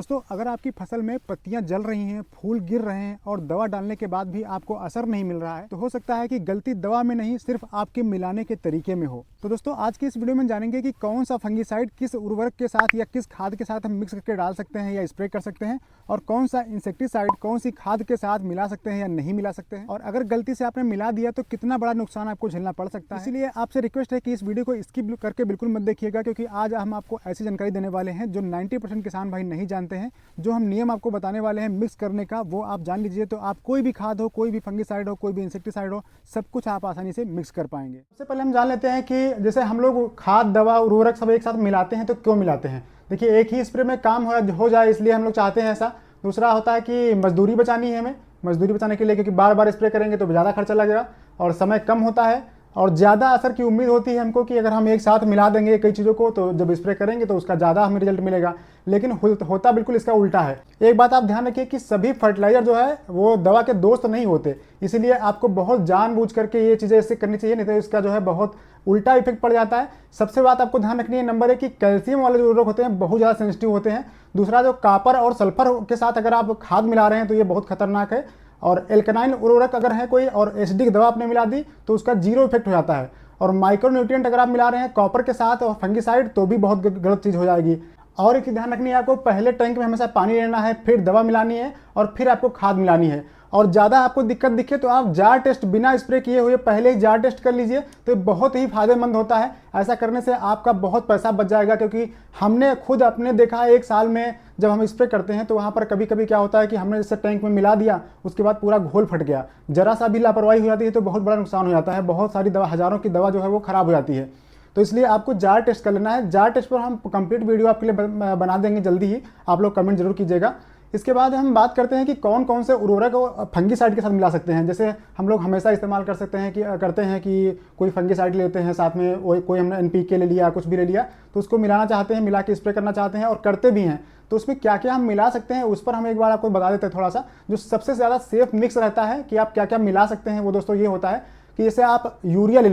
दोस्तों, अगर आपकी फसल में पत्तियां जल रही हैं, फूल गिर रहे हैं और दवा डालने के बाद भी आपको असर नहीं मिल रहा है, तो हो सकता है कि गलती दवा में नहीं, सिर्फ आपके मिलाने के तरीके में हो। तो दोस्तों, आज की इस वीडियो में जानेंगे कि कौन सा फंगिसाइड किस उर्वरक के साथ या किस खाद के साथ हम मिक्स करके डाल सकते हैं या स्प्रे कर सकते हैं, और कौन सा इंसेक्टिसाइड कौन सी खाद के साथ मिला सकते हैं या नहीं मिला सकते हैं, और अगर गलती से आपने मिला दिया तो कितना बड़ा नुकसान आपको झेलना पड़ सकता है। इसलिए आपसे रिक्वेस्ट है कि इस वीडियो को स्किप करके बिल्कुल मत देखिएगा, क्योंकि आज हम आपको ऐसी जानकारी देने वाले हैं जो 90% किसान भाई नहीं जानते हैं। जो हम नियम आपको बताने वाले हैं मिक्स करने का, वो आप जान लीजिए तो आप कोई भी खाद हो, कोई भी फंगिसाइड हो, कोई भी इंसेक्टिसाइड हो, सब कुछ आप आसानी से मिक्स कर पाएंगे। सबसे पहले हम जान लेते हैं कि जैसे हम लोग खाद, दवा, उर्वरक सब एक साथ मिलाते हैं तो क्यों मिलाते हैं। देखिए, एक ही स्प्रे में काम हो जाए इसलिए हम लोग चाहते हैं ऐसा। दूसरा होता है कि मजदूरी बचानी है हमें, मजदूरी बचाने के लिए, क्योंकि बार बार स्प्रे करेंगे तो ज़्यादा खर्चा लगेगा और समय कम होता है और ज़्यादा असर की उम्मीद होती है हमको कि अगर हम एक साथ मिला देंगे कई चीज़ों को तो जब स्प्रे करेंगे तो उसका ज़्यादा हमें रिजल्ट मिलेगा। लेकिन होता बिल्कुल इसका उल्टा है। एक बात आप ध्यान रखिए कि सभी फर्टिलाइजर जो है वो दवा के दोस्त नहीं होते, इसीलिए आपको बहुत जानबूझ करके ये चीज़ें इससे करनी चाहिए, नहीं तो इसका जो है बहुत उल्टा इफेक्ट पड़ जाता है। सबसे बात आपको ध्यान रखनी है, नंबर 1 कि कैल्शियम वाले जो उर्वरक होते हैं बहुत ज़्यादा सेंसिटिव होते हैं। दूसरा, जो कॉपर और सल्फर के साथ अगर आप खाद मिला रहे हैं तो ये बहुत खतरनाक है। और एल्कनाइन उर्वरक अगर है कोई और एसिडिक दवा आपने मिला दी तो उसका जीरो इफेक्ट हो जाता है। और माइक्रोन्यूट्रिएंट अगर आप मिला रहे हैं कॉपर के साथ और फंगिसाइड तो भी बहुत गलत चीज़ हो जाएगी। और एक ध्यान रखनी है आपको, पहले टैंक में हमेशा पानी लेना है, फिर दवा मिलानी है और फिर आपको खाद मिलानी है। और ज़्यादा आपको दिक्कत दिखे तो आप जार टेस्ट बिना स्प्रे किए हुए पहले ही जार टेस्ट कर लीजिए, तो बहुत ही फायदेमंद होता है। ऐसा करने से आपका बहुत पैसा बच जाएगा, क्योंकि हमने खुद अपने देखा है 1 साल में जब हम स्प्रे करते हैं तो वहाँ पर कभी कभी क्या होता है कि हमने जैसे टैंक में मिला दिया, उसके बाद पूरा घोल फट गया, जरा सा भी लापरवाही हो जाती है तो बहुत बड़ा नुकसान हो जाता है। बहुत सारी दवा, हज़ारों की दवा जो है वो ख़राब हो जाती है। तो इसलिए आपको जार टेस्ट कर लेना है। जार टेस्ट पर हम कंप्लीट वीडियो आपके लिए बना देंगे जल्दी ही, आप लोग कमेंट जरूर कीजिएगा। इसके बाद हम बात करते हैं कि कौन कौन से उर्वरक फंगिसाइड के साथ मिला सकते हैं। जैसे हम लोग हमेशा इस्तेमाल करते हैं कि कोई फंगिसाइड लेते हैं साथ में, कोई हमने NPK ले लिया, कुछ भी ले लिया तो उसको मिलाना चाहते हैं, मिला के स्प्रे करना चाहते हैं और करते भी हैं। तो उसमें क्या क्या हम मिला सकते हैं उस पर हम एक बार आपको बता देते हैं थोड़ा सा। जो सबसे ज़्यादा सेफ मिक्स रहता है कि आप क्या क्या मिला सकते हैं, वो दोस्तों ये होता है कि जैसे आप यूरिया ले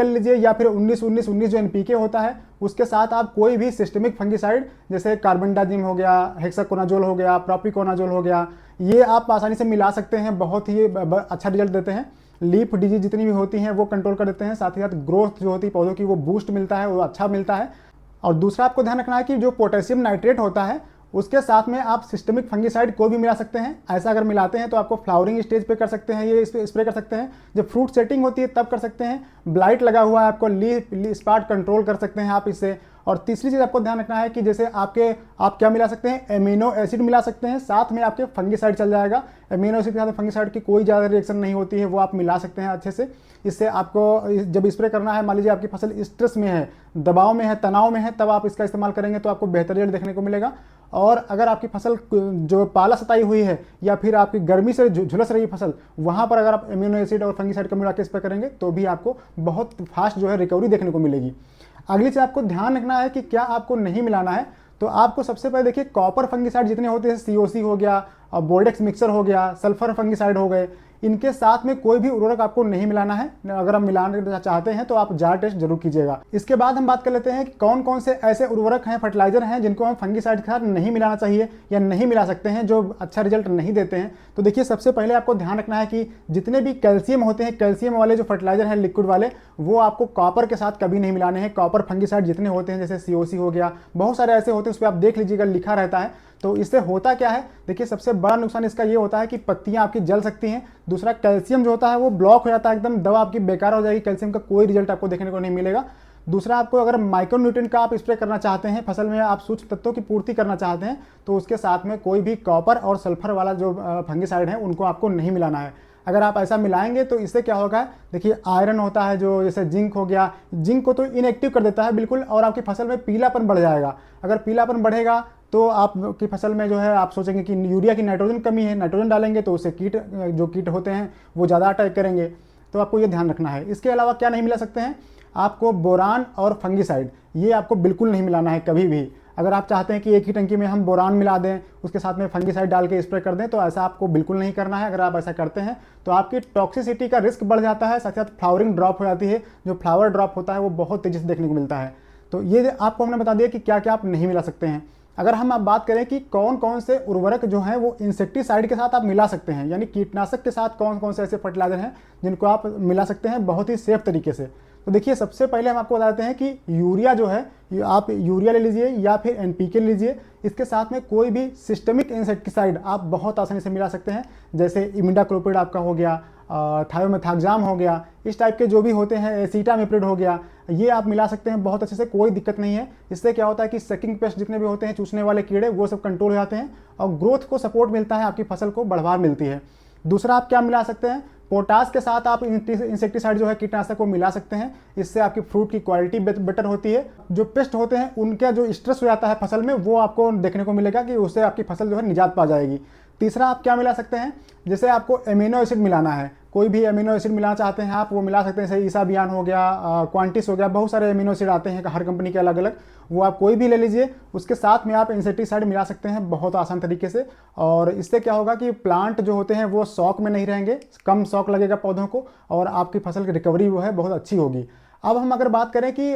लीजिए या फिर 19-19-19 जो NPK होता है उसके साथ आप कोई भी सिस्टमिक फंगिसाइड जैसे कार्बेंडाजिम हो गया, हेक्साकोनाजोल हो गया, प्रोपिकोनाजोल हो गया, ये आप आसानी से मिला सकते हैं। बहुत ही अच्छा रिजल्ट देते हैं। लीफ डिजीज जितनी भी होती हैं वो कंट्रोल कर देते हैं, साथ ही साथ ग्रोथ जो होती है पौधों की वो बूस्ट मिलता है, वो अच्छा मिलता है। और दूसरा आपको ध्यान रखना है कि जो पोटेशियम नाइट्रेट होता है उसके साथ में आप सिस्टमिक फंगिसाइड को भी मिला सकते हैं। ऐसा अगर मिलाते हैं तो आपको फ्लावरिंग स्टेज पे कर सकते हैं, ये स्प्रे कर सकते हैं। जब फ्रूट सेटिंग होती है तब कर सकते हैं। ब्लाइट लगा हुआ है आपको, लीफ स्पॉट कंट्रोल कर सकते हैं आप इससे। और तीसरी चीज़ आपको ध्यान रखना है कि जैसे आप क्या मिला सकते हैं, एमिनो एसिड मिला सकते हैं, साथ में आपके फंगिसाइड चल जाएगा। एमिनो एसिड के साथ फंगिसाइड की कोई ज़्यादा रिएक्शन नहीं होती है, वो आप मिला सकते हैं अच्छे से। इससे आपको जब स्प्रे करना है, मान लीजिए आपकी फसल स्ट्रेस में है, दबाव में है, तनाव में है, तब आप इसका इस्तेमाल करेंगे तो आपको बेहतर रिजल्ट देखने को मिलेगा। और अगर आपकी फसल जो पाला सताई हुई है या फिर आपकी गर्मी से झुलस रही फसल, वहाँ पर अगर आप एमिनो एसिड और फंगिसाइड को मिला के स्प्रे करेंगे तो भी आपको बहुत फास्ट जो है रिकवरी देखने को मिलेगी। अगली चीज़ आपको ध्यान रखना है कि क्या आपको नहीं मिलाना है। तो आपको सबसे पहले देखिए, कॉपर फंगिसाइड जितने होते हैं, COC हो गया, बोर्डेक्स मिक्सर हो गया, सल्फर फंगिसाइड हो गए, इनके साथ में कोई भी उर्वरक आपको नहीं मिलाना है। अगर आप मिलाना चाहते हैं तो आप जार टेस्ट जरूर कीजिएगा। इसके बाद हम बात कर लेते हैं कि कौन कौन से ऐसे उर्वरक हैं, फर्टिलाइजर हैं जिनको हम फंगिसाइड के साथ नहीं मिलाना चाहिए या नहीं मिला सकते हैं, जो अच्छा रिजल्ट नहीं देते हैं। तो देखिए, सबसे पहले आपको ध्यान रखना है कि जितने भी कैल्शियम होते हैं, कैल्शियम वाले जो फर्टिलाइजर हैं लिक्विड वाले, वो आपको कॉपर के साथ कभी नहीं मिलाने हैं। कॉपर फंगिसाइड जितने होते हैं, जैसे COC हो गया, बहुत सारे ऐसे होते हैं, उस पर आप देख लीजिएगा, लिखा रहता है। तो इससे होता क्या है, देखिए सबसे बड़ा नुकसान इसका ये होता है कि पत्तियां आपकी जल सकती हैं। दूसरा, कैल्शियम जो होता है वो ब्लॉक हो जाता है, एकदम दवा आपकी बेकार हो जाएगी, कैल्शियम का कोई रिजल्ट आपको देखने को नहीं मिलेगा। दूसरा, आपको अगर माइक्रोन्यूट्रिएंट का आप स्प्रे करना चाहते हैं, फसल में आप सूक्ष्म तत्वों की पूर्ति करना चाहते हैं, तो उसके साथ में कोई भी कॉपर और सल्फर वाला जो फंगिसाइड है उनको आपको नहीं मिलाना है। अगर आप ऐसा मिलाएंगे तो इससे क्या होगा, देखिए आयरन होता है, जो जैसे जिंक हो गया, जिंक को तो इनएक्टिव कर देता है बिल्कुल, और आपकी फसल में पीलापन बढ़ जाएगा। अगर पीलापन बढ़ेगा तो आपकी फसल में जो है आप सोचेंगे कि यूरिया की नाइट्रोजन कमी है, नाइट्रोजन डालेंगे तो उससे कीट होते हैं वो ज़्यादा अटैक करेंगे। तो आपको ये ध्यान रखना है। इसके अलावा क्या नहीं मिला सकते हैं, आपको बोरान और फंगिसाइड ये आपको बिल्कुल नहीं मिलाना है कभी भी। अगर आप चाहते हैं कि एक ही टंकी में हम बोरान मिला दें, उसके साथ में फंगिसाइड डाल के स्प्रे कर दें, तो ऐसा आपको बिल्कुल नहीं करना है। अगर आप ऐसा करते हैं तो आपकी टॉक्सिसिटी का रिस्क बढ़ जाता है, साथ साथ फ्लावरिंग ड्रॉप हो जाती है। जो फ्लावर ड्रॉप होता है वो बहुत तेज़ी से देखने को मिलता है। तो ये आपको हमने बता दिया कि क्या क्या आप नहीं मिला सकते हैं। अगर हम अब बात करें कि कौन कौन से उर्वरक जो हैं वो इंसेक्टिसाइड के साथ आप मिला सकते हैं, यानी कीटनाशक के साथ कौन कौन से ऐसे फर्टिलाइजर हैं जिनको आप मिला सकते हैं बहुत ही सेफ तरीके से। तो देखिए, सबसे पहले हम आपको बताते हैं कि यूरिया जो है, आप यूरिया ले लीजिए या फिर एनपीके ले लीजिए। इसके साथ में कोई भी सिस्टमिक इंसेक्टिसाइड आप बहुत आसानी से मिला सकते हैं, जैसे इमिडाक्लोपिड आपका हो गया, थायोमेथाक्साम हो गया, इस टाइप के जो भी होते हैं, एसिटामिप्रिड हो गया, ये आप मिला सकते हैं बहुत अच्छे से, कोई दिक्कत नहीं है। इससे क्या होता है कि सकिंग पेस्ट जितने भी होते हैं, चूसने वाले कीड़े, वो सब कंट्रोल हो जाते हैं और ग्रोथ को सपोर्ट मिलता है, आपकी फसल को बढ़वार मिलती है। दूसरा आप क्या मिला सकते हैं, पोटास के साथ आप इंसेक्टिसाइड जो है कीटनाशक को मिला सकते हैं। इससे आपकी फ्रूट की क्वालिटी बेटर होती है। जो पेस्ट होते हैं उनका जो स्ट्रेस हो जाता है फसल में, वो आपको देखने को मिलेगा कि उससे आपकी फसल जो है निजात पा जाएगी। तीसरा आप क्या मिला सकते हैं, जैसे आपको एमिनो एसिड मिलाना है, कोई भी एमिनो एसिड मिलाना चाहते हैं आप, वो मिला सकते हैं। जैसे ईसाबियान हो गया, क्वांटिस हो गया, बहुत सारे एमिनो एसिड आते हैं हर कंपनी के अलग अलग, वो आप कोई भी ले लीजिए। उसके साथ में आप इंसेक्टिसाइड मिला सकते हैं बहुत आसान तरीके से। और इससे क्या होगा कि प्लांट जो होते हैं वो शॉक में नहीं रहेंगे, कम शॉक लगेगा पौधों को और आपकी फसल की रिकवरी वो है बहुत अच्छी होगी। अब हम अगर बात करें कि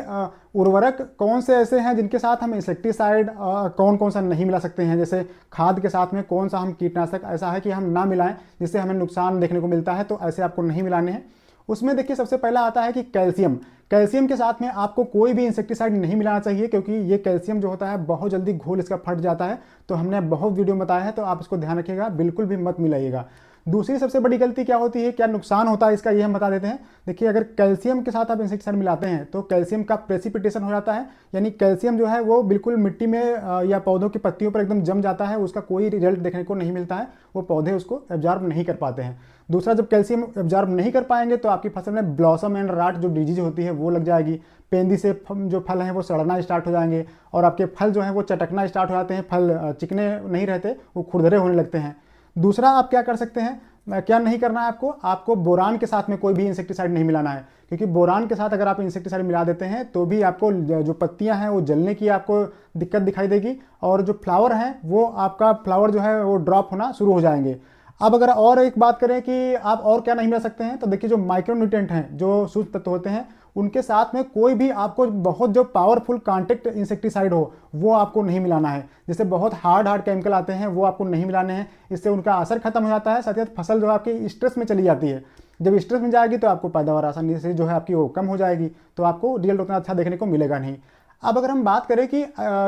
उर्वरक कौन से ऐसे हैं जिनके साथ हम इंसेक्टिसाइड कौन कौन सा नहीं मिला सकते हैं, जैसे खाद के साथ में कौन सा हम कीटनाशक ऐसा है कि हम ना मिलाएं जिससे हमें नुकसान देखने को मिलता है, तो ऐसे आपको नहीं मिलाने हैं। उसमें देखिए, सबसे पहला आता है कि कैल्शियम। कैल्शियम के साथ में आपको कोई भी इंसेक्टिसाइड नहीं मिलाना चाहिए, क्योंकि ये कैल्शियम जो होता है बहुत जल्दी घोल इसका फट जाता है। तो हमने बहुत वीडियो में बताया है, तो आप इसको ध्यान रखिएगा, बिल्कुल भी मत मिलाइएगा। दूसरी सबसे बड़ी गलती क्या होती है, क्या नुकसान होता है इसका, ये हम बता देते हैं। देखिए, अगर कैल्शियम के साथ आप इंसेक्टिसाइड मिलाते हैं तो कैल्शियम का प्रेसिपिटेशन हो जाता है, यानी कैल्शियम जो है वो बिल्कुल मिट्टी में या पौधों की पत्तियों पर एकदम जम जाता है, उसका कोई रिजल्ट देखने को नहीं मिलता है, वो पौधे उसको एब्जॉर्ब नहीं कर पाते हैं। दूसरा, जब कैल्शियम एब्जॉर्ब नहीं कर पाएंगे तो आपकी फसल में ब्लॉसम एंड राट जो डिजीज होती है वो लग जाएगी। पेंदी से जो फल हैं वो सड़ना स्टार्ट हो जाएंगे और आपके फल जो हैं वो चटकना स्टार्ट हो जाते हैं, फल चिकने नहीं रहते, वो खुरदरे होने लगते हैं। दूसरा, आप क्या कर सकते हैं, क्या नहीं करना है आपको बोरान के साथ में कोई भी इंसेक्टिसाइड नहीं मिलाना है, क्योंकि बोरान के साथ अगर आप इंसेक्टिसाइड मिला देते हैं तो भी आपको जो पत्तियां हैं वो जलने की आपको दिक्कत दिखाई देगी और जो फ्लावर हैं वो आपका फ्लावर जो है वो ड्रॉप होना शुरू हो जाएंगे। अब अगर और एक बात करें कि आप और क्या नहीं मिला सकते हैं, तो देखिए, जो माइक्रोन्यूट्रिएंट हैं, जो सूक्ष्म तत्व होते हैं, उनके साथ में कोई भी आपको बहुत जो पावरफुल कॉन्टैक्ट इंसेक्टिसाइड हो वो आपको नहीं मिलाना है। जैसे बहुत हार्ड केमिकल आते हैं वो आपको नहीं मिलाने हैं, इससे उनका असर खत्म हो जाता है, साथ ही फसल जो आपकी स्ट्रेस में चली जाती है। जब स्ट्रेस में जाएगी तो आपको पैदावार आसानी से जो है आपकी वो कम हो जाएगी, तो आपको रिजल्ट उतना अच्छा देखने को मिलेगा नहीं। अब अगर हम बात करें कि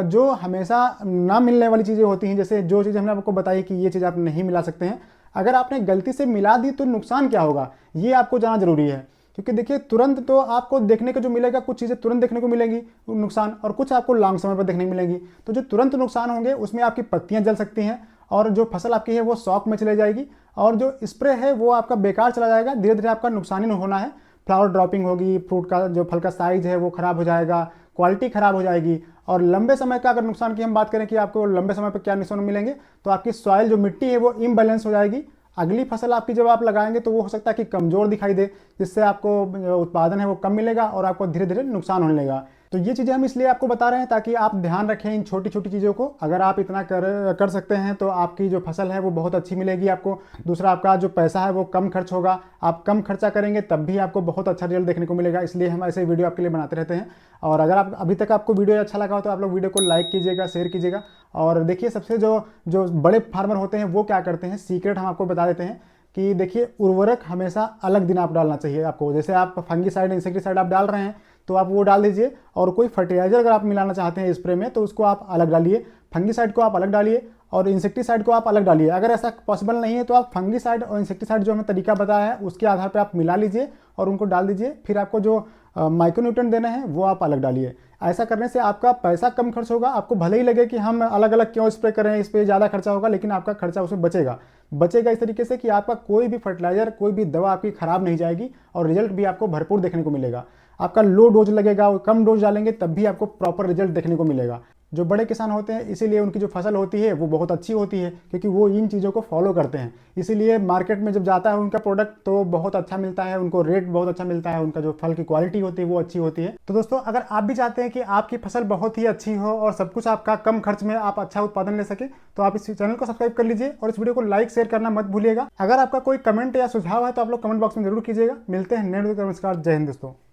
जो हमेशा ना मिलने वाली चीज़ें होती हैं, जैसे जो चीज़ हमने आपको बताई कि ये चीज़ आप नहीं मिला सकते हैं, अगर आपने गलती से मिला दी तो नुकसान क्या होगा ये आपको जानना जरूरी है। क्योंकि देखिए, तुरंत तो आपको देखने को जो मिलेगा, कुछ चीज़ें तुरंत देखने को मिलेंगी नुकसान, और कुछ आपको लॉन्ग समय पर देखने को मिलेंगी। तो जो तुरंत नुकसान होंगे उसमें आपकी पत्तियां जल सकती हैं और जो फसल आपकी है वो शॉक में चले जाएगी और जो स्प्रे है वो आपका बेकार चला जाएगा, धीरे धीरे आपका नुकसान ही होना है। फ्लावर ड्रॉपिंग होगी, फ्रूट का जो फल का साइज है वो खराब हो जाएगा, क्वालिटी खराब हो जाएगी। और लंबे समय का अगर नुकसान की हम बात करें कि आपको लंबे समय पर क्या नुकसान मिलेंगे, तो आपकी सॉइल जो मिट्टी है वो इम्बैलेंस हो जाएगी। अगली फसल आपकी जब आप लगाएंगे तो वो हो सकता है कि कमज़ोर दिखाई दे, जिससे आपको उत्पादन है वो कम मिलेगा और आपको धीरे धीरे नुकसान होने लगेगा। तो ये चीज़ें हम इसलिए आपको बता रहे हैं ताकि आप ध्यान रखें इन छोटी छोटी चीज़ों को। अगर आप इतना कर सकते हैं तो आपकी जो फसल है वो बहुत अच्छी मिलेगी आपको। दूसरा, आपका जो पैसा है वो कम खर्च होगा, आप कम खर्चा करेंगे तब भी आपको बहुत अच्छा रिजल्ट देखने को मिलेगा। इसलिए हम ऐसे वीडियो आपके लिए बनाते रहते हैं। और अगर आप अभी तक आपको वीडियो अच्छा लगा हो तो आप लोग वीडियो को लाइक कीजिएगा, शेयर कीजिएगा। और देखिए, सबसे जो बड़े फार्मर होते हैं वो क्या करते हैं, सीक्रेट हम आपको बता देते हैं कि देखिए, उर्वरक हमेशा अलग दिन आप डालना चाहिए आपको। जैसे आप फंगीसाइड, इंसेक्टिसाइड आप डाल रहे हैं तो आप वो डाल दीजिए, और कोई फर्टिलाइजर अगर आप मिलाना चाहते हैं स्प्रे में तो उसको आप अलग डालिए, फंगीसाइड को आप अलग डालिए और इंसेक्टिसाइड को आप अलग डालिए। अगर ऐसा पॉसिबल नहीं है तो आप फंगीसाइड और इंसेक्टिसाइड जो हमें तरीका बताया है उसके आधार पर आप मिला लीजिए और उनको डाल दीजिए। फिर आपको जो माइक्रोन्यूट्रिएंट देने हैं वो आप अलग डालिए। ऐसा करने से आपका पैसा कम खर्च होगा। आपको भले ही लगे कि हम अलग अलग क्यों स्प्रे करें, इस पर ज़्यादा खर्चा होगा, लेकिन आपका खर्चा उसमें बचेगा इस तरीके से कि आपका कोई भी फर्टिलाइजर, कोई भी दवा आपकी खराब नहीं जाएगी और रिजल्ट भी आपको भरपूर देखने को मिलेगा। आपका लो डोज लगेगा, कम डोज डालेंगे तब भी आपको प्रॉपर रिजल्ट देखने को मिलेगा। जो बड़े किसान होते हैं इसीलिए उनकी जो फसल होती है वो बहुत अच्छी होती है, क्योंकि वो इन चीज़ों को फॉलो करते हैं। इसीलिए मार्केट में जब जाता है उनका प्रोडक्ट तो बहुत अच्छा मिलता है, उनको रेट बहुत अच्छा मिलता है, उनका जो फल की क्वालिटी होती है वो अच्छी होती है। तो दोस्तों, अगर आप भी चाहते हैं कि आपकी फसल बहुत ही अच्छी हो और सब कुछ आपका कम खर्च में आप अच्छा उत्पादन ले सके, तो आप इस चैनल को सब्सक्राइब कर लीजिए और इस वीडियो को लाइक शेयर करना मत भूलिएगा। अगर आपका कोई कमेंट या सुझाव है तो आप लोग कमेंट बॉक्स में जरूर कीजिएगा। मिलते हैं नेक्स्ट वीडियो। नमस्कार, जय हिंद दोस्तों।